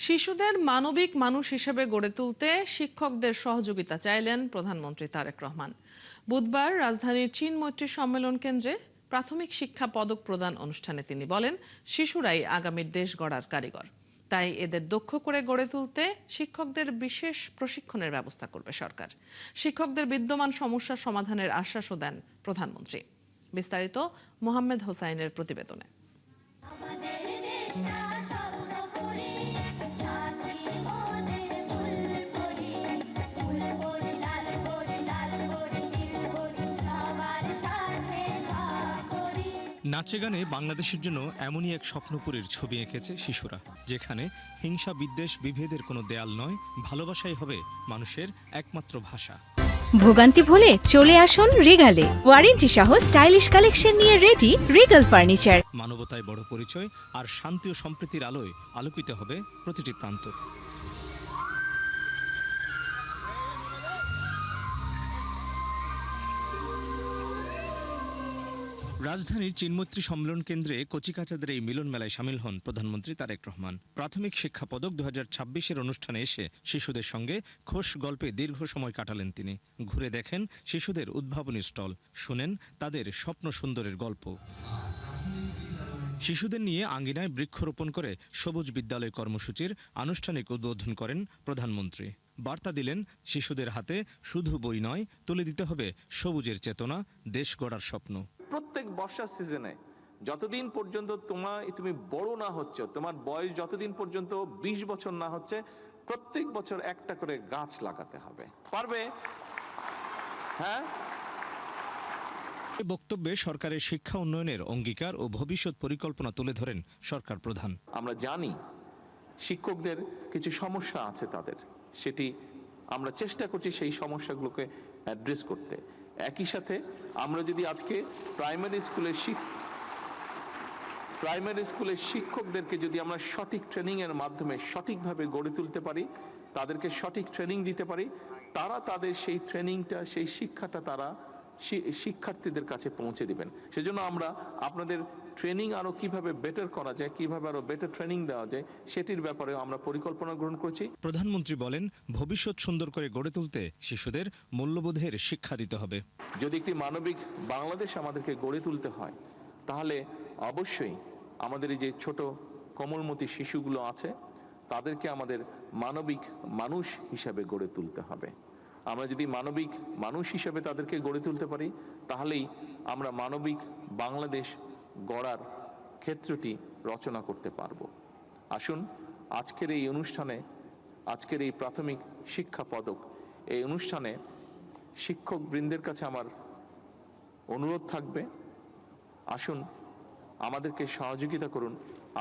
শিশুদের মানবিক মানুষ হিসেবে গড়ে তুলতে শিক্ষকদের সহযোগিতা চাইলেন প্রধানমন্ত্রী তারেক রহমান। বুধবার রাজধানীর চীন মৈত্রী সম্মেলন কেন্দ্রে প্রাথমিক শিক্ষা পদক প্রদান অনুষ্ঠানে তিনি বলেন, শিশুরাই আগামীর দেশ গড়ার কারিগর। তাই এদের দক্ষ করে গড়ে তুলতে শিক্ষকদের বিশেষ প্রশিক্ষণের ব্যবস্থা করবে সরকার। শিক্ষকদের বিদ্যমান সমস্যা সমাধানের আশ্বাসও দেন প্রধানমন্ত্রী। বিস্তারিত মোহাম্মদ হোসাইনের প্রতিবেদনে। নাচে গানে বাংলাদেশের জন্য এমনই এক স্বপ্নপুরীর ছবি এঁকেছে শিশুরা, যেখানে হিংসা বিদ্বেষ বিভেদের কোনো দেয়াল নয়, ভালোবাসাই হবে মানুষের একমাত্র ভাষা। ভোগান্তি ভুলে চলে আসুন রিগালে, ওয়ারেন্টি সহ স্টাইলিশ কালেকশন নিয়ে রেডি রিগাল ফার্নিচার। মানবতায় বড় পরিচয় আর শান্তি ও সম্প্রীতির আলোয় আলোকিত হবে প্রতিটি প্রান্ত। রাজধানীর চীনমৈত্রী সম্মেলন কেন্দ্রে কচিকাচাদের এই মিলন মেলায় সামিল হন প্রধানমন্ত্রী তারেক রহমান। প্রাথমিক শিক্ষা পদক 2026-এর অনুষ্ঠানে এসে শিশুদের সঙ্গে খোশ গল্পে দীর্ঘ সময় কাটালেন তিনি। ঘুরে দেখেন শিশুদের উদ্ভাবনী স্টল, শুনেন তাদের স্বপ্ন সুন্দরের গল্প। শিশুদের নিয়ে আঙ্গিনায় বৃক্ষরোপণ করে সবুজ বিদ্যালয় কর্মসূচির আনুষ্ঠানিক উদ্বোধন করেন প্রধানমন্ত্রী। বার্তা দিলেন, শিশুদের হাতে শুধু বই নয়, তুলে দিতে হবে সবুজের চেতনা, দেশ গড়ার স্বপ্ন। প্রত্যেক বর্ষার সিজনে যতদিন পর্যন্ত তুমি বড় না হচ্ছ, তোমার বয়স যতদিন পর্যন্ত 20 বছর না হচ্ছে, প্রত্যেক বছর একটা করে গাছ লাগাতে হবে। পারবে? হ্যাঁ। বক্তব্যে সরকারের শিক্ষা উন্নয়নের অঙ্গীকার ও ভবিষ্যৎ পরিকল্পনা তুলে ধরেন সরকার প্রধান। আমরা জানি শিক্ষকদের কিছু সমস্যা আছে তাদের, সেটি আমরা চেষ্টা করছি সেই সমস্যাগুলোকে অ্যাড্রেস করতে। একই সাথে আমরা যদি আজকে প্রাইমারি স্কুলের শিক্ষকদেরকে যদি আমরা সঠিক ট্রেনিংয়ের মাধ্যমে সঠিকভাবে গড়ে তুলতে পারি, তাদেরকে সঠিক ট্রেনিং দিতে পারি, তারা তাদের সেই ট্রেনিংটা, সেই শিক্ষাটা তারা শিক্ষার্থীদের কাছে পৌঁছে দিবেন। সেজন্য আমরা আপনাদের ট্রেনিং আরো কিভাবে বেটার করা যায়, কিভাবে আরো বেটার ট্রেনিং দেওয়া যায়, সেটির ব্যাপারে আমরা পরিকল্পনা গ্রহণ করছি। প্রধানমন্ত্রী বলেন, ভবিষ্যৎ সুন্দর করে গড়ে তুলতে শিশুদের মূল্যবোধের শিক্ষা দিতে হবে। যদি একটি মানবিক বাংলাদেশ আমাদেরকে গড়ে তুলতে হয়, তাহলে অবশ্যই আমাদের এই যে ছোট কোমলমতি শিশুগুলো আছে, তাদেরকে আমাদের মানবিক মানুষ হিসাবে গড়ে তুলতে হবে। আমরা যদি মানবিক মানুষ হিসেবে তাদেরকে গড়ে তুলতে পারি, তাহলেই আমরা মানবিক বাংলাদেশ গড়ার ক্ষেত্রটি রচনা করতে পারব। আসুন আজকের এই অনুষ্ঠানে, আজকের এই প্রাথমিক শিক্ষা পদক এই অনুষ্ঠানে শিক্ষক বৃন্দের কাছে আমার অনুরোধ থাকবে, আসুন আমাদেরকে সহযোগিতা করুন,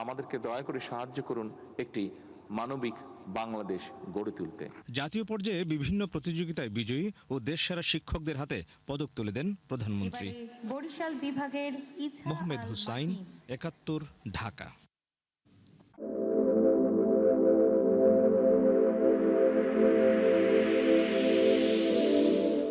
আমাদেরকে দয়া করে সাহায্য করুন একটি মানবিক বাংলাদেশ গড়ে তুলতে। জাতীয় পর্যায়ে বিভিন্ন প্রতিযোগিতায় বিজয়ী ও দেশসেরা শিক্ষকদের হাতে পদক তুলে দেন প্রধানমন্ত্রী। বরিশাল বিভাগের মোহাম্মদ হোসাইন, ৭১, ঢাকা।